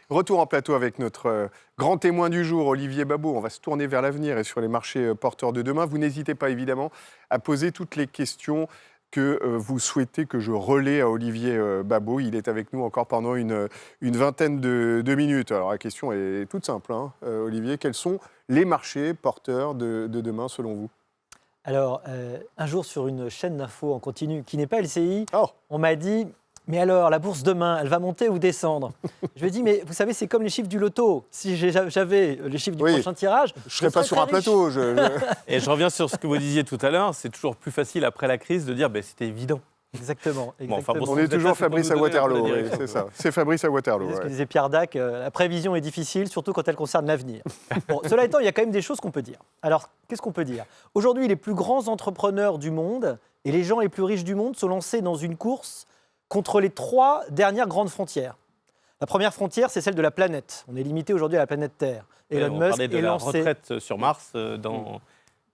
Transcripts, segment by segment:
Retour en plateau avec notre grand témoin du jour, Olivier Babot. On va se tourner vers l'avenir et sur les marchés porteurs de demain. Vous n'hésitez pas évidemment à poser toutes les questions que vous souhaitez que je relaie à Olivier Babot. Il est avec nous encore pendant une vingtaine de minutes. Alors la question est toute simple, hein, Olivier. Quels sont les marchés porteurs de demain selon vous ? Alors, un jour sur une chaîne d'infos en continu qui n'est pas LCI, Oh. on m'a dit « Mais alors, la bourse demain, elle va monter ou descendre ?» Je lui ai dit « Mais vous savez, c'est comme les chiffres du loto. Si j'avais les chiffres du prochain tirage, je ne serais pas sur un plateau. Et je reviens sur ce que vous disiez tout à l'heure. C'est toujours plus facile après la crise de dire c'était évident. Exactement. Bon, enfin, bon, on est toujours Fabrice à Waterloo, oui, c'est ça. C'est Fabrice à Waterloo. C'est ce que disait Pierre Dac, la prévision est difficile, surtout quand elle concerne l'avenir. Bon, cela étant, il y a quand même des choses qu'on peut dire. Alors, qu'est-ce qu'on peut dire ? Aujourd'hui, les plus grands entrepreneurs du monde et les gens les plus riches du monde sont lancés dans une course contre les 3 dernières grandes frontières. La première frontière, c'est celle de la planète. On est limité aujourd'hui à la planète Terre. Elon Musk parlait de est la lancé... retraite sur Mars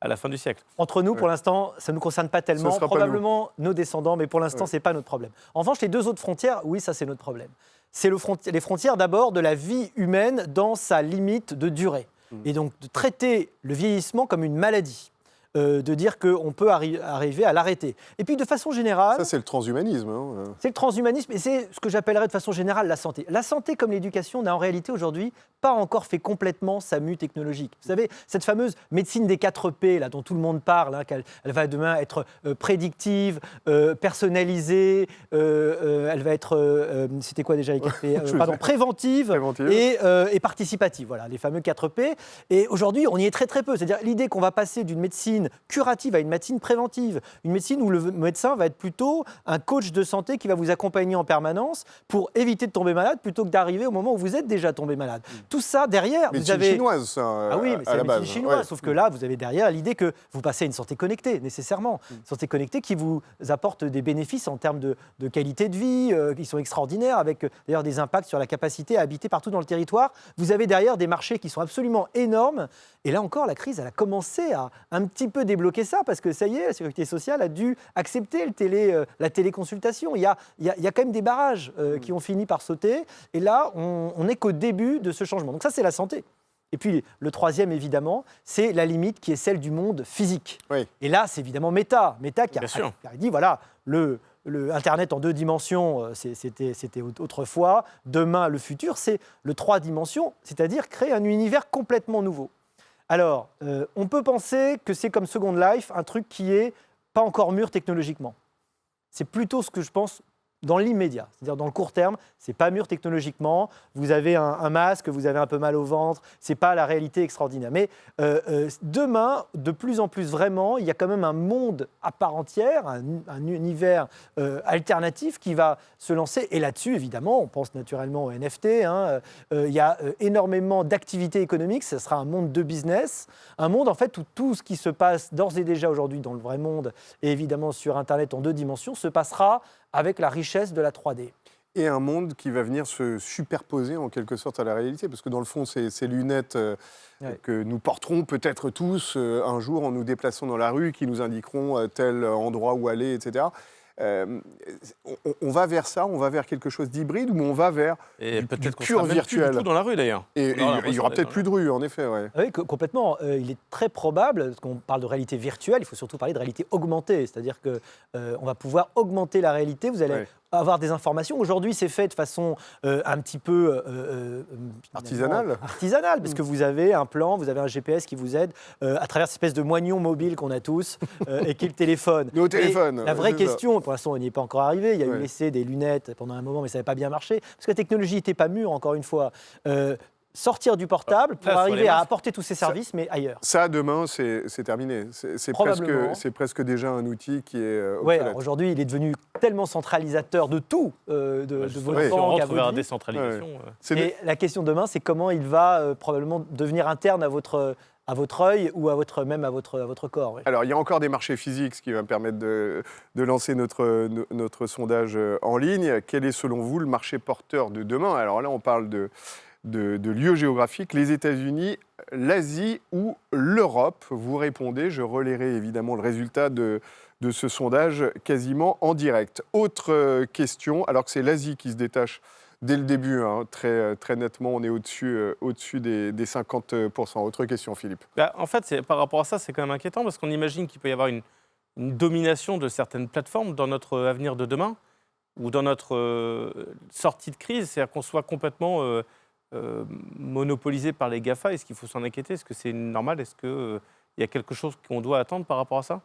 à la fin du siècle. Entre nous, pour l'instant, ça ne nous concerne pas tellement. Probablement nos descendants, mais pour l'instant, ce n'est pas notre problème. En revanche, les 2 autres frontières, oui, ça, c'est notre problème. C'est les frontières d'abord de la vie humaine dans sa limite de durée. Et donc, de traiter le vieillissement comme une maladie. De dire qu'on peut arriver à l'arrêter. Et puis, de façon générale... Ça, c'est le transhumanisme. Hein. C'est le transhumanisme et c'est ce que j'appellerais de façon générale la santé. La santé, comme l'éducation, n'a en réalité aujourd'hui pas encore fait complètement sa mue technologique. Vous savez, cette fameuse médecine des 4 P, là, dont tout le monde parle, hein, qu'elle va demain être prédictive, personnalisée, elle va être... c'était quoi déjà les 4 P préventive et participative. Voilà, les fameux 4 P. Et aujourd'hui, on y est très très peu. C'est-à-dire l'idée qu'on va passer d'une médecine curative à une médecine préventive. Une médecine où le médecin va être plutôt un coach de santé qui va vous accompagner en permanence pour éviter de tomber malade plutôt que d'arriver au moment où vous êtes déjà tombé malade. Tout ça, derrière, vous avez... chinoise, ça, ah oui, mais c'est la médecine chinoise. Ouais. Sauf que là, vous avez derrière l'idée que vous passez à une santé connectée, nécessairement. Une santé connectée qui vous apporte des bénéfices en termes de qualité de vie, qui sont extraordinaires, avec d'ailleurs des impacts sur la capacité à habiter partout dans le territoire. Vous avez derrière des marchés qui sont absolument énormes. Et là encore, la crise, elle a commencé à un petit peu débloquer ça, parce que ça y est, la sécurité sociale a dû accepter la téléconsultation. Il y a quand même des barrages qui ont fini par sauter. Et là, on n'est qu'au début de ce changement. Donc ça, c'est la santé. Et puis, le troisième, évidemment, c'est la limite qui est celle du monde physique. Oui. Et là, c'est évidemment Meta qui a dit, voilà, le Internet en 2 dimensions, c'était autrefois. Demain, le futur, c'est le 3 dimensions, c'est-à-dire créer un univers complètement nouveau. Alors, on peut penser que c'est comme Second Life, un truc qui n'est pas encore mûr technologiquement. C'est plutôt ce que je pense dans l'immédiat, c'est-à-dire dans le court terme, c'est pas mûr technologiquement, vous avez un masque, vous avez un peu mal au ventre, c'est pas la réalité extraordinaire. Mais demain, de plus en plus vraiment, il y a quand même un monde à part entière, un univers alternatif qui va se lancer. Et là-dessus, évidemment, on pense naturellement aux NFT, il y a énormément d'activités économiques, ce sera un monde de business, un monde en fait où tout ce qui se passe d'ores et déjà aujourd'hui dans le vrai monde, et évidemment sur Internet en 2 dimensions, se passera avec la richesse de la 3D. Et un monde qui va venir se superposer en quelque sorte à la réalité, parce que dans le fond, ces lunettes que nous porterons peut-être tous un jour en nous déplaçant dans la rue, qui nous indiqueront tel endroit où aller, etc. On va vers ça, on va vers quelque chose d'hybride, ou on va vers du pur virtuel. Plus du tout dans la rue d'ailleurs. Et il y aura peut-être plus de rue, en effet. Ouais. Oui, complètement. Il est très probable, parce qu'on parle de réalité virtuelle, il faut surtout parler de réalité augmentée, c'est-à-dire qu'on va pouvoir augmenter la réalité, vous allez avoir des informations. Aujourd'hui, c'est fait de façon un petit peu artisanale, parce que vous avez un plan, vous avez un GPS qui vous aide à travers cette espèce de moignon mobile qu'on a tous et qui est le téléphone. Nos téléphones. La vraie question, pour l'instant, on n'y est pas encore arrivé. Il y a eu l'essai des lunettes pendant un moment, mais ça n'avait pas bien marché parce que la technologie n'était pas mûre, encore une fois. Sortir du portable pour arriver à apporter tous ces services, mais ailleurs. Ça, demain, c'est terminé. C'est presque déjà un outil qui est obsolète. Ouais, aujourd'hui, il est devenu tellement centralisateur de tout, de votre banque à vers la décentralisation. Et la question demain, c'est comment il va probablement devenir interne à votre œil ou à votre corps. Oui. Alors, il y a encore des marchés physiques, ce qui va me permettre de lancer notre sondage en ligne. Quel est, selon vous, le marché porteur de demain ? Alors là, on parle de lieux géographiques, les États-Unis, l'Asie ou l'Europe. Vous répondez, je relayerai évidemment le résultat de ce sondage quasiment en direct. Autre question, alors que c'est l'Asie qui se détache dès le début, hein, très nettement, on est au-dessus des 50%. Autre question, Philippe. En fait, par rapport à ça, c'est quand même inquiétant parce qu'on imagine qu'il peut y avoir une domination de certaines plateformes dans notre avenir de demain ou dans notre sortie de crise, c'est-à-dire qu'on soit complètement monopolisé par les GAFA. Est-ce qu'il faut s'en inquiéter? Est-ce que c'est normal? Est-ce qu'il y a quelque chose qu'on doit attendre par rapport à ça?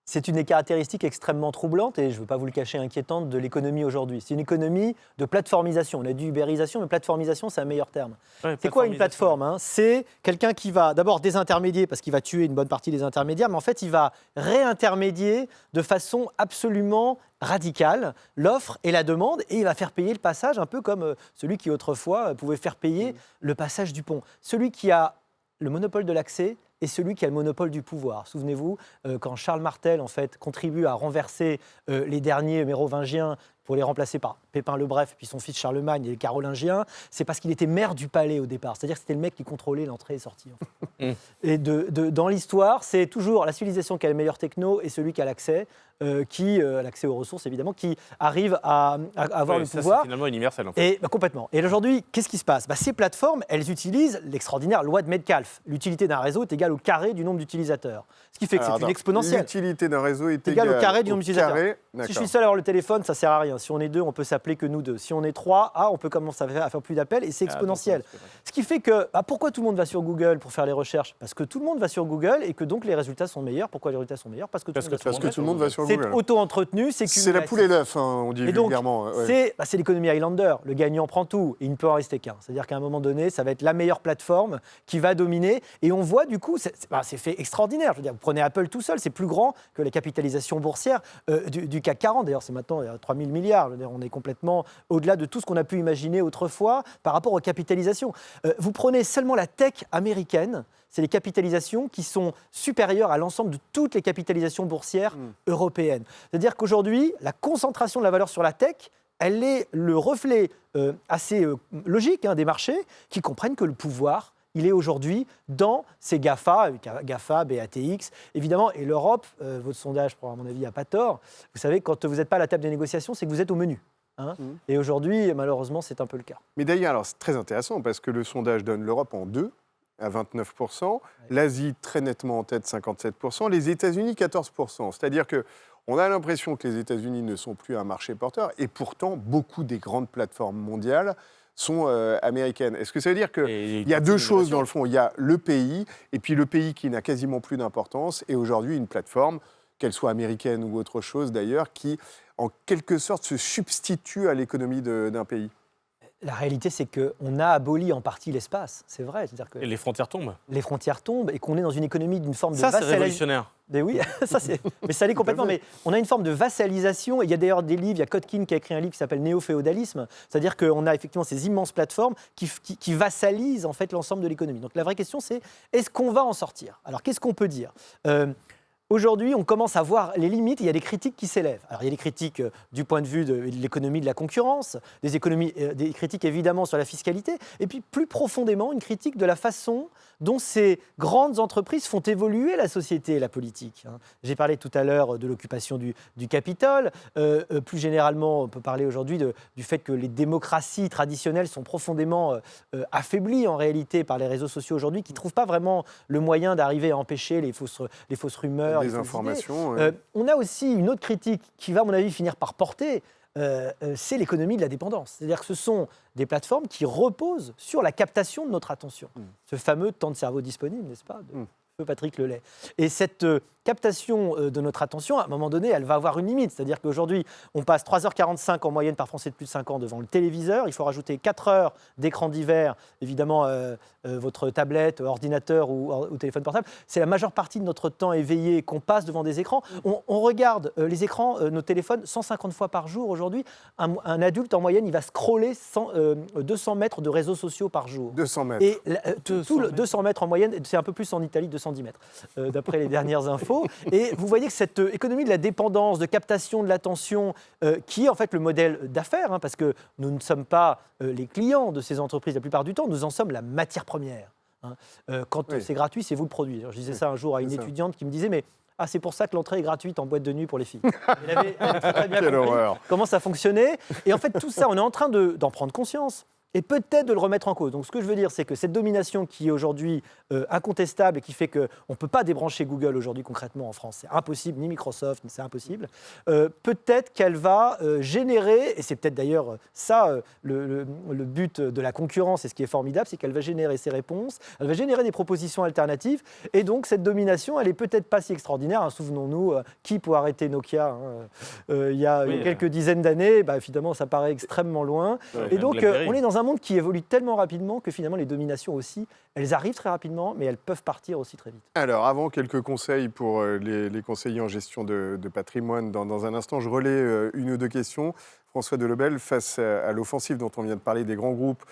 C'est une des caractéristiques extrêmement troublantes et je ne veux pas vous le cacher, inquiétante de l'économie aujourd'hui. C'est une économie de plateformisation. On a dit ubérisation, mais plateformisation, c'est un meilleur terme. Ouais, c'est quoi une plateforme, hein? C'est quelqu'un qui va d'abord désintermédier parce qu'il va tuer une bonne partie des intermédiaires, mais en fait, il va réintermédier de façon absolument radicale l'offre et la demande et il va faire payer le passage, un peu comme celui qui autrefois pouvait faire payer le passage du pont. Celui qui a le monopole de l'accès et celui qui a le monopole du pouvoir. Souvenez-vous, quand Charles Martel en fait, contribue à renverser les derniers mérovingiens pour les remplacer par Pépin le Bref, puis son fils Charlemagne et les Carolingiens, c'est parce qu'il était maire du palais au départ. C'est-à-dire que c'était le mec qui contrôlait l'entrée et sortie. Et dans l'histoire, c'est toujours la civilisation qui a le meilleur techno et celui qui a l'accès, l'accès aux ressources évidemment, qui arrive à avoir le pouvoir. C'est finalement universel en fait. Et, complètement. Et aujourd'hui, qu'est-ce qui se passe? Ces plateformes, elles utilisent l'extraordinaire loi de Metcalfe. L'utilité d'un réseau est égale au carré du nombre d'utilisateurs. Ce qui fait que c'est une exponentielle. L'utilité d'un réseau est égale au carré du nombre d'utilisateurs. Si je suis seul à avoir le téléphone, ça ne sert à rien. Si on est deux, on peut s'appeler que nous deux. Si on est trois, on peut commencer à faire plus d'appels et c'est exponentiel. Ce qui fait que, pourquoi tout le monde va sur Google pour faire les recherches? Parce que tout le monde va sur Google et que donc les résultats sont meilleurs. Pourquoi les résultats sont meilleurs? Parce que tout le monde va sur Google. C'est auto-entretenu, c'est la poule et l'œuf, on dit vulgairement. C'est l'économie Highlander. Le gagnant prend tout et il ne peut en rester qu'un. C'est-à-dire qu'à un moment donné, ça va être la meilleure plateforme qui va dominer. Et on voit du coup, c'est fait extraordinaire. Je veux dire, vous prenez Apple tout seul, c'est plus grand que la capitalisation boursière du CAC 40. D'ailleurs, c'est maintenant 3 000 milliards. Je veux dire, on est complètement au-delà de tout ce qu'on a pu imaginer autrefois par rapport aux capitalisations. Vous prenez seulement la tech américaine, c'est les capitalisations qui sont supérieures à l'ensemble de toutes les capitalisations boursières européennes. C'est-à-dire qu'aujourd'hui, la concentration de la valeur sur la tech, elle est le reflet assez logique des marchés qui comprennent que le pouvoir, il est aujourd'hui dans ces GAFA, BATX, évidemment, et l'Europe, votre sondage, à mon avis, n'a pas tort. Vous savez, quand vous n'êtes pas à la table des négociations, c'est que vous êtes au menu. Et aujourd'hui, malheureusement, c'est un peu le cas. Mais d'ailleurs, alors, c'est très intéressant parce que le sondage donne l'Europe en 2, à 29%, l'Asie très nettement en tête, 57%, les États-Unis, 14%. C'est-à-dire qu'on a l'impression que les États-Unis ne sont plus un marché porteur et pourtant, beaucoup des grandes plateformes mondiales sont américaines. Est-ce que ça veut dire qu'il y a deux choses dans le fond? Il y a le pays, et puis le pays qui n'a quasiment plus d'importance, et aujourd'hui une plateforme, qu'elle soit américaine ou autre chose d'ailleurs, qui en quelque sorte se substitue à l'économie d'un pays. La réalité, c'est qu'on a aboli en partie l'espace, c'est vrai. C'est-à-dire que et les frontières tombent. Les frontières tombent et qu'on est dans une économie d'une forme de vassalisation. Ça, c'est révolutionnaire. Mais oui, mais ça l'est complètement. Mais on a une forme de vassalisation. Il y a d'ailleurs des livres, il y a Kotkin qui a écrit un livre qui s'appelle Néo-féodalisme. C'est-à-dire qu'on a effectivement ces immenses plateformes qui vassalisent en fait l'ensemble de l'économie. Donc la vraie question, c'est est-ce qu'on va en sortir? Alors qu'est-ce qu'on peut dire? Aujourd'hui, on commence à voir les limites, il y a des critiques qui s'élèvent. Alors, il y a des critiques du point de vue de l'économie de la concurrence, des critiques évidemment sur la fiscalité, et puis plus profondément, une critique de la façon dont ces grandes entreprises font évoluer la société et la politique. J'ai parlé tout à l'heure de l'occupation du Capitole. Plus généralement, on peut parler aujourd'hui du fait que les démocraties traditionnelles sont profondément affaiblies en réalité par les réseaux sociaux aujourd'hui, qui ne trouvent pas vraiment le moyen d'arriver à empêcher les fausses rumeurs. Des informations. On a aussi une autre critique qui va, à mon avis, finir par porter, c'est l'économie de la dépendance. C'est-à-dire que ce sont des plateformes qui reposent sur la captation de notre attention. Ce fameux temps de cerveau disponible, n'est-ce pas, de Patrick Lelay. Et cette captation de notre attention, à un moment donné, elle va avoir une limite. C'est-à-dire qu'aujourd'hui, on passe 3h45 en moyenne par Français de plus de 5 ans devant le téléviseur. Il faut rajouter 4 heures d'écran d'hiver, évidemment, votre tablette, ordinateur ou téléphone portable. C'est la majeure partie de notre temps éveillé qu'on passe devant des écrans. On regarde les écrans, nos téléphones, 150 fois par jour aujourd'hui. Un adulte, en moyenne, il va scroller 200 mètres de réseaux sociaux par jour. 200 mètres. Et 200 mètres en moyenne, c'est un peu plus en Italie, 210 mètres, d'après les dernières infos. Et vous voyez que cette économie de la dépendance, de captation de l'attention, qui est en fait le modèle d'affaires, parce que nous ne sommes pas les clients de ces entreprises la plupart du temps, nous en sommes la matière première. Quand c'est gratuit, c'est vous le produit. Alors, je disais ça un jour à une étudiante qui me disait, mais Ah, c'est pour ça que l'entrée est gratuite en boîte de nuit pour les filles. Elle avait très bien Quelle compris horreur. comment ça fonctionnait. Et en fait, tout ça, on est en train d'en prendre conscience. Et peut-être de le remettre en cause. Donc ce que je veux dire, c'est que cette domination qui est aujourd'hui incontestable et qui fait qu'on ne peut pas débrancher Google aujourd'hui concrètement en France, c'est impossible, ni Microsoft, c'est impossible, peut-être qu'elle va générer, et c'est peut-être d'ailleurs ça le but de la concurrence, et ce qui est formidable, c'est qu'elle va générer ses réponses, elle va générer des propositions alternatives, et donc cette domination, elle n'est peut-être pas si extraordinaire. Hein. Souvenons-nous, qui pour arrêter Nokia il y a quelques dizaines d'années, évidemment ça paraît extrêmement loin. Ouais, Et donc BlackBerry. on est dans un monde qui évolue tellement rapidement que finalement les dominations aussi, elles arrivent très rapidement, mais elles peuvent partir aussi très vite. Alors, avant, quelques conseils pour les conseillers en gestion de patrimoine. Dans un instant, je relais une ou deux questions. François Delobel, face à l'offensive dont on vient de parler des grands groupes,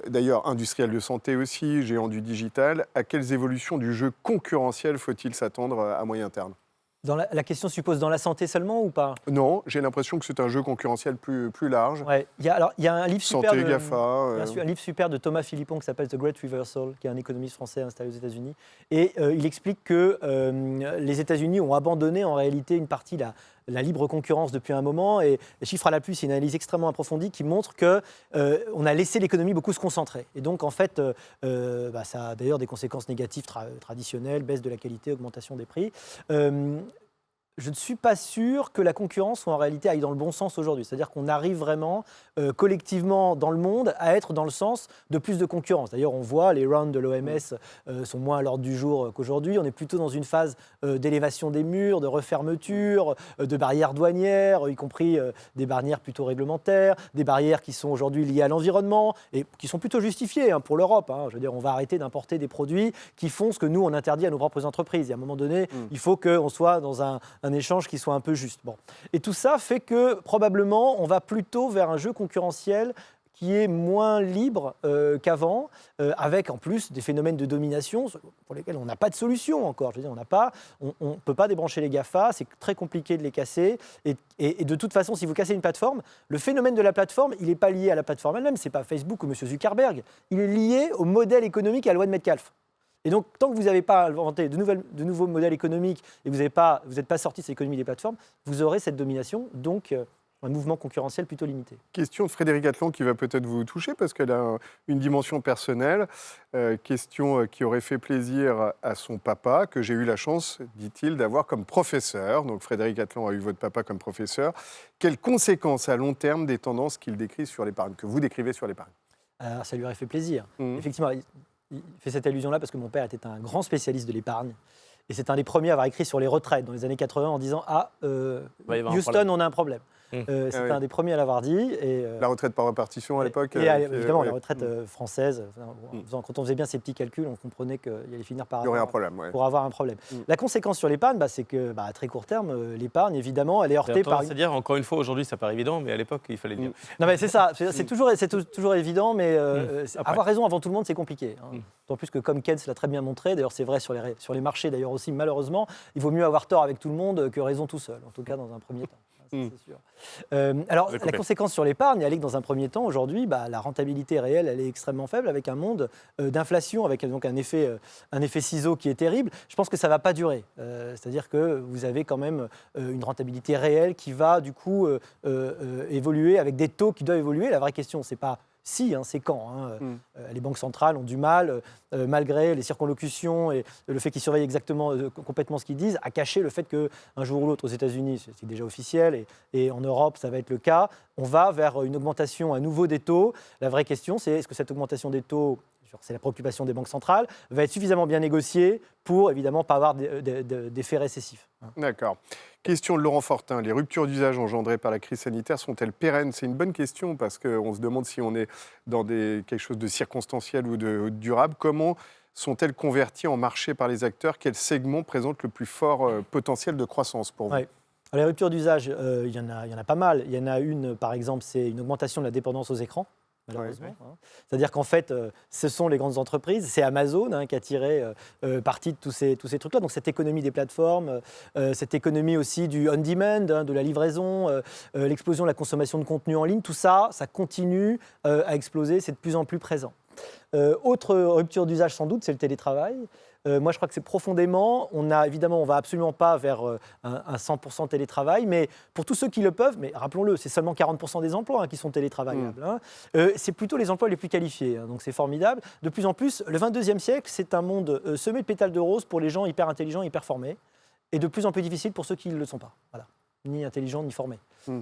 d'ailleurs industriels de santé aussi, géants du digital, à quelles évolutions du jeu concurrentiel faut-il s'attendre à moyen terme ? La question suppose dans la santé seulement ou pas? Non, j'ai l'impression que c'est un jeu concurrentiel plus large. Ouais. Il y a un livre super Santé, GAFA. Bien sûr, un livre super de Thomas Philippon qui s'appelle The Great Reversal, qui est un économiste français installé aux États-Unis. Et il explique que les États-Unis ont abandonné en réalité une partie la libre concurrence depuis un moment. Et chiffre à l'appui, c'est une analyse extrêmement approfondie qui montre qu'on a laissé l'économie beaucoup se concentrer. Et donc, en fait, ça a d'ailleurs des conséquences négatives traditionnelles, baisse de la qualité, augmentation des prix. Je ne suis pas sûr que la concurrence en réalité aille dans le bon sens aujourd'hui. C'est-à-dire qu'on arrive vraiment collectivement dans le monde à être dans le sens de plus de concurrence. D'ailleurs, on voit les rounds de l'OMS sont moins à l'ordre du jour qu'aujourd'hui. On est plutôt dans une phase d'élévation des murs, de refermeture, de barrières douanières, y compris des barrières plutôt réglementaires, des barrières qui sont aujourd'hui liées à l'environnement et qui sont plutôt justifiées pour l'Europe. Je veux dire, on va arrêter d'importer des produits qui font ce que nous, on interdit à nos propres entreprises. Et à un moment donné, il faut qu'on soit dans un échange qui soit un peu juste. Bon. Et tout ça fait que probablement on va plutôt vers un jeu concurrentiel qui est moins libre qu'avant, avec en plus des phénomènes de domination pour lesquels on n'a pas de solution encore. Je veux dire, on ne peut pas débrancher les GAFA, c'est très compliqué de les casser. Et de toute façon, si vous cassez une plateforme, le phénomène de la plateforme, il n'est pas lié à la plateforme elle-même, ce n'est pas Facebook ou M. Zuckerberg, il est lié au modèle économique et à la loi de Metcalfe. Et donc, tant que vous n'avez pas inventé de nouveaux modèles économiques et que vous n'êtes pas sorti de cette économie des plateformes, vous aurez cette domination, donc un mouvement concurrentiel plutôt limité. Question de Frédéric Atlan qui va peut-être vous toucher parce qu'elle a une dimension personnelle. Question qui aurait fait plaisir à son papa, que j'ai eu la chance, dit-il, d'avoir comme professeur. Donc Frédéric Atlan a eu votre papa comme professeur. Quelles conséquences à long terme des tendances qu'il décrit sur l'épargne, que vous décrivez sur l'épargne ? Alors, ça lui aurait fait plaisir. Effectivement, il fait cette allusion-là parce que mon père était un grand spécialiste de l'épargne. Et c'est un des premiers à avoir écrit sur les retraites dans les années 80 en disant Houston, on a un un c'est un des premiers à l'avoir dit. Et, la retraite par répartition à l'époque. Évidemment, la retraite française. Quand on faisait bien ces petits calculs, on comprenait qu'il allait finir par pour avoir un problème. La conséquence sur l'épargne, c'est que à très court terme, l'épargne, évidemment, elle est heurtée par. C'est-à-dire, encore une fois, aujourd'hui, ça paraît évident, mais à l'époque, il fallait le dire. Non, mais c'est ça. C'est toujours évident, mais avoir raison avant tout le monde, c'est compliqué. D'autant plus que, comme Keynes l'a très bien montré, d'ailleurs, c'est vrai sur les marchés, d'ailleurs aussi, malheureusement, il vaut mieux avoir tort avec tout le monde que raison tout seul, en tout cas dans un premier temps. C'est sûr. Alors, la conséquence sur l'épargne, elle est que dans un premier temps, aujourd'hui, la rentabilité réelle, elle est extrêmement faible, avec un monde d'inflation, avec donc un effet ciseau qui est terrible. Je pense que ça ne va pas durer. C'est-à-dire que vous avez quand même une rentabilité réelle qui va, du coup, évoluer avec des taux qui doivent évoluer. La vraie question, c'est pas si, c'est quand. Les banques centrales ont du mal, malgré les circonlocutions et le fait qu'ils surveillent complètement ce qu'ils disent, à cacher le fait qu'un jour ou l'autre, aux États-Unis, c'est déjà officiel, et en Europe, ça va être le cas, on va vers une augmentation à nouveau des taux. La vraie question, c'est est-ce que cette augmentation des taux, c'est la préoccupation des banques centrales, va être suffisamment bien négociée pour, évidemment, pas avoir d'effet récessif. D'accord. Question de Laurent Fortin. Les ruptures d'usage engendrées par la crise sanitaire sont-elles pérennes ? C'est une bonne question parce qu'on se demande si on est dans quelque chose de circonstanciel ou de durable. Comment sont-elles converties en marché par les acteurs ? Quel segment présente le plus fort potentiel de croissance pour vous ? Alors, les ruptures d'usage, il y en a pas mal. Il y en a une, par exemple, c'est une augmentation de la dépendance aux écrans. Malheureusement. C'est-à-dire qu'en fait, ce sont les grandes entreprises, c'est Amazon qui a tiré parti de tous ces trucs-là. Donc cette économie des plateformes, cette économie aussi du on-demand, de la livraison, l'explosion de la consommation de contenu en ligne, tout ça, ça continue à exploser, c'est de plus en plus présent. Autre rupture d'usage sans doute, c'est le télétravail. Moi, je crois que c'est profondément. On va absolument pas vers un 100% télétravail, mais pour tous ceux qui le peuvent, mais rappelons-le, c'est seulement 40% des emplois qui sont télétravaillables. C'est plutôt les emplois les plus qualifiés, donc c'est formidable. De plus en plus, le 22e siècle, c'est un monde semé de pétales de rose pour les gens hyper intelligents, hyper formés, et de plus en plus difficile pour ceux qui ne le sont pas. Voilà. Ni intelligents, ni formés. Si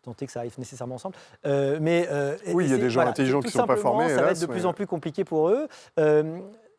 tant est que ça arrive nécessairement ensemble. Oui, il y a des gens intelligents qui ne sont pas formés. Ça va être de plus en plus compliqué pour eux.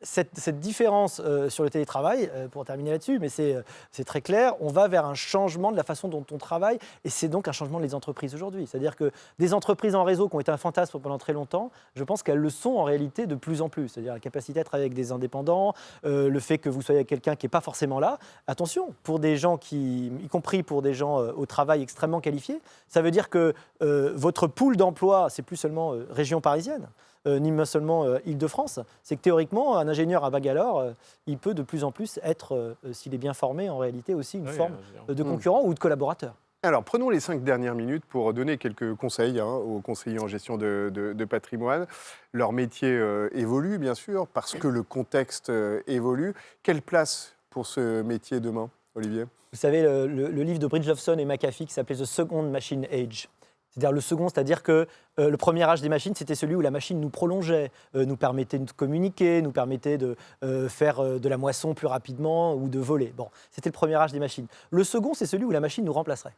Cette différence sur le télétravail, pour terminer là-dessus, mais c'est très clair, on va vers un changement de la façon dont on travaille, et c'est donc un changement des entreprises aujourd'hui. C'est-à-dire que des entreprises en réseau qui ont été un fantasme pendant très longtemps, je pense qu'elles le sont en réalité de plus en plus. C'est-à-dire la capacité à travailler avec des indépendants, le fait que vous soyez avec quelqu'un qui n'est pas forcément là. Attention, pour des gens y compris pour des gens au travail extrêmement qualifiés, ça veut dire que votre pool d'emploi, c'est plus seulement région parisienne. Ni seulement Île-de-France, c'est que théoriquement, un ingénieur à Bangalore, il peut de plus en plus être, s'il est bien formé, en réalité aussi une forme de concurrent ou de collaborateur. Alors, prenons les 5 dernières minutes pour donner quelques conseils aux conseillers en gestion de patrimoine. Leur métier évolue, bien sûr, parce que le contexte évolue. Quelle place pour ce métier demain, Olivier ? Vous savez, le livre de Bridgelofson et McAfee qui s'appelait « The Second Machine Age ». C'est-à-dire le second, c'est-à-dire que le premier âge des machines, c'était celui où la machine nous prolongeait, nous permettait de communiquer, nous permettait de faire de la moisson plus rapidement ou de voler. Bon, c'était le premier âge des machines. Le second, c'est celui où la machine nous remplacerait.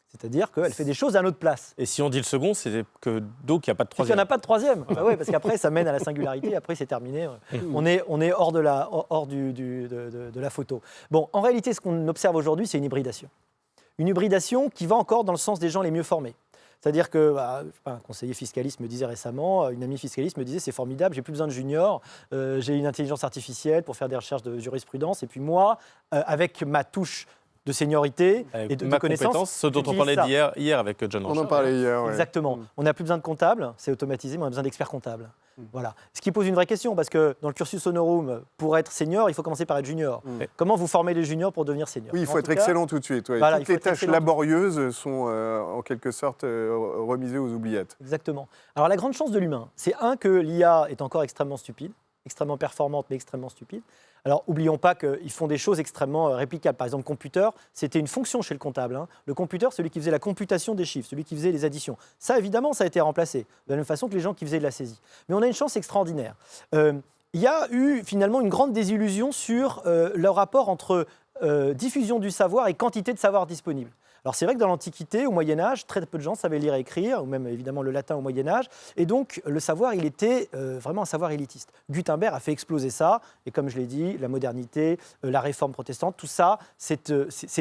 C'est-à-dire qu'elle fait des choses à notre place. Et si on dit le second, c'est que donc il n'y a pas de troisième. Il n'y en a pas de troisième. Bah ouais, parce qu'après, ça mène à la singularité, après c'est terminé. On est hors de la photo. Bon, en réalité, ce qu'on observe aujourd'hui, c'est une hybridation. Une hybridation qui va encore dans le sens des gens les mieux formés. C'est-à-dire que, un conseiller fiscaliste me disait récemment, une amie fiscaliste me disait, c'est formidable, j'ai plus besoin de juniors, j'ai une intelligence artificielle pour faire des recherches de jurisprudence, et puis moi, avec ma touche de seniorité et de connaissances. Ce dont on parlait hier avec John Rochard. On en parlait hier, ouais. Exactement. On n'a plus besoin de comptables, c'est automatisé, mais on a besoin d'experts comptables. Voilà. Ce qui pose une vraie question, parce que dans le cursus Honorum, pour être senior, il faut commencer par être junior. Comment vous formez les juniors pour devenir senior ? Oui, il faut être excellent tout de suite. Ouais. Voilà, toutes les tâches laborieuses sont en quelque sorte remisées aux oubliettes. Exactement. Alors la grande chance de l'humain, c'est que l'IA est encore extrêmement stupide, extrêmement performante, mais extrêmement stupide. Alors, n'oublions pas qu'ils font des choses extrêmement réplicables. Par exemple, computer, c'était une fonction chez le comptable. Le computer, celui qui faisait la computation des chiffres, celui qui faisait les additions. Ça, évidemment, ça a été remplacé, de la même façon que les gens qui faisaient de la saisie. Mais on a une chance extraordinaire. Il y a eu finalement une grande désillusion sur le rapport entre diffusion du savoir et quantité de savoir disponible. Alors c'est vrai que dans l'Antiquité, au Moyen-Âge, très peu de gens savaient lire et écrire, ou même évidemment le latin au Moyen-Âge, et donc le savoir, il était vraiment un savoir élitiste. Gutenberg a fait exploser ça, et comme je l'ai dit, la modernité, la réforme protestante, tout ça, c'est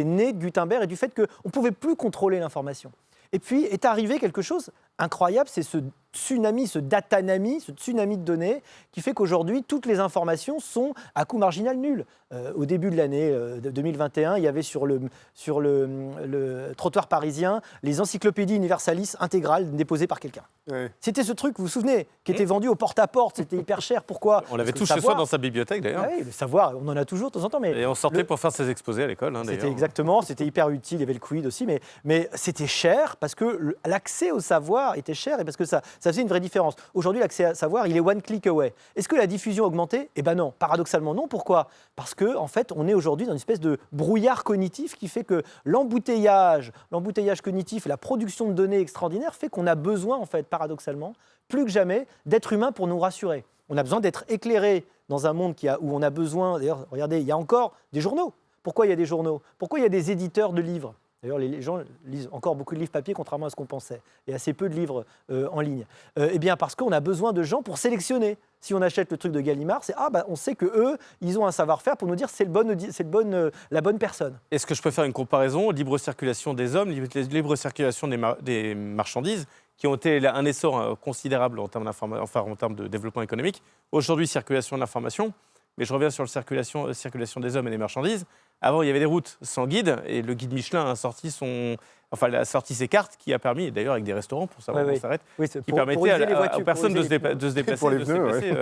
né de Gutenberg et du fait qu'on ne pouvait plus contrôler l'information. Et puis est arrivé quelque chose incroyable, c'est ce tsunami, ce datanami, ce tsunami de données qui fait qu'aujourd'hui, toutes les informations sont à coût marginal nul. Au début de l'année 2021, il y avait sur le trottoir parisien les encyclopédies universalis intégrales déposées par quelqu'un. Ouais. C'était ce truc, vous vous souvenez, qui était vendu au porte-à-porte, c'était hyper cher. Pourquoi ? On l'avait tous chez soi dans sa bibliothèque d'ailleurs. Oui, le savoir, on en a toujours de temps en temps. Mais et on sortait pour faire ses exposés à l'école. C'était exactement, c'était hyper utile, il y avait le quid aussi, mais c'était cher parce que l'accès au savoir était cher et parce que ça faisait une vraie différence. Aujourd'hui, l'accès au savoir, il est one click away. Est-ce que la diffusion a augmenté ? Eh bien non, paradoxalement non. Pourquoi ? Parce qu'en fait, on est aujourd'hui dans une espèce de brouillard cognitif qui fait que l'embouteillage cognitif et la production de données extraordinaires fait qu'on a besoin, en fait, paradoxalement, plus que jamais, d'êtres humains pour nous rassurer. On a besoin d'être éclairés dans un monde où on a besoin... D'ailleurs, regardez, il y a encore des journaux. Pourquoi il y a des journaux ? Pourquoi il y a des éditeurs de livres ? D'ailleurs, les gens lisent encore beaucoup de livres papier, contrairement à ce qu'on pensait, et assez peu de livres en ligne. Eh bien, parce qu'on a besoin de gens pour sélectionner. Si on achète le truc de Gallimard, c'est on sait que eux, ils ont un savoir-faire pour nous dire c'est la bonne personne. Est-ce que je peux faire une comparaison ? Libre circulation des hommes, libre circulation des marchandises, qui ont été un essor considérable en termes de développement économique. Aujourd'hui, circulation de l'information. Mais je reviens sur la circulation des hommes et des marchandises. Avant, il y avait des routes sans guide, et le guide Michelin a sorti ses cartes, qui a permis, d'ailleurs avec des restaurants pour savoir où on s'arrête, qui permettait aux personnes de se déplacer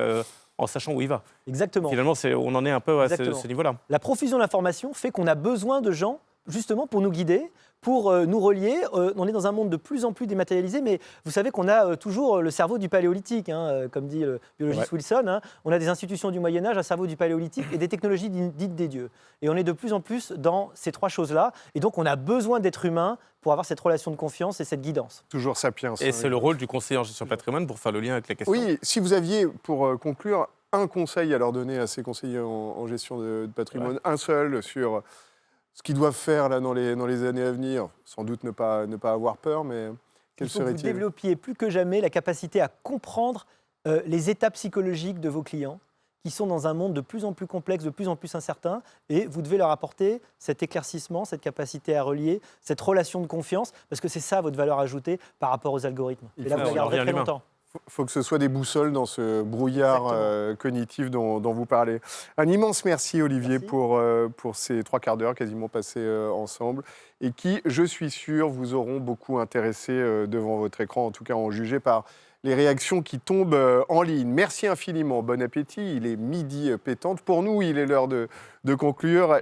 en sachant où il va. Exactement. Finalement, on en est un peu à ce niveau-là. La profusion de l'information fait qu'on a besoin de gens, justement, pour nous guider, pour nous relier. On est dans un monde de plus en plus dématérialisé, mais vous savez qu'on a toujours le cerveau du paléolithique, hein, comme dit le biologiste Wilson. Hein. On a des institutions du Moyen-Âge, un cerveau du paléolithique et des technologies dites des dieux. Et on est de plus en plus dans ces trois choses-là. Et donc, on a besoin d'êtres humains pour avoir cette relation de confiance et cette guidance. Toujours sapiens. Et c'est le rôle du conseiller en gestion patrimoine pour faire le lien avec la question. Oui, si vous aviez, pour conclure, un conseil à leur donner à ces conseillers en gestion de patrimoine, un seul sur ce qu'ils doivent faire là, dans les années à venir, sans doute ne pas avoir peur, mais quel serait-il ? Il faut que vous développiez plus que jamais la capacité à comprendre les états psychologiques de vos clients, qui sont dans un monde de plus en plus complexe, de plus en plus incertain, et vous devez leur apporter cet éclaircissement, cette capacité à relier, cette relation de confiance, parce que c'est ça votre valeur ajoutée par rapport aux algorithmes. Et là, vous la garderez très longtemps. Il faut que ce soit des boussoles dans ce brouillard cognitif dont vous parlez. Un immense merci, Olivier, pour ces 3 quarts d'heure quasiment passés ensemble et qui, je suis sûr, vous auront beaucoup intéressé devant votre écran, en tout cas en juger par les réactions qui tombent en ligne. Merci infiniment, bon appétit, il est midi pétante. Pour nous, il est l'heure de conclure.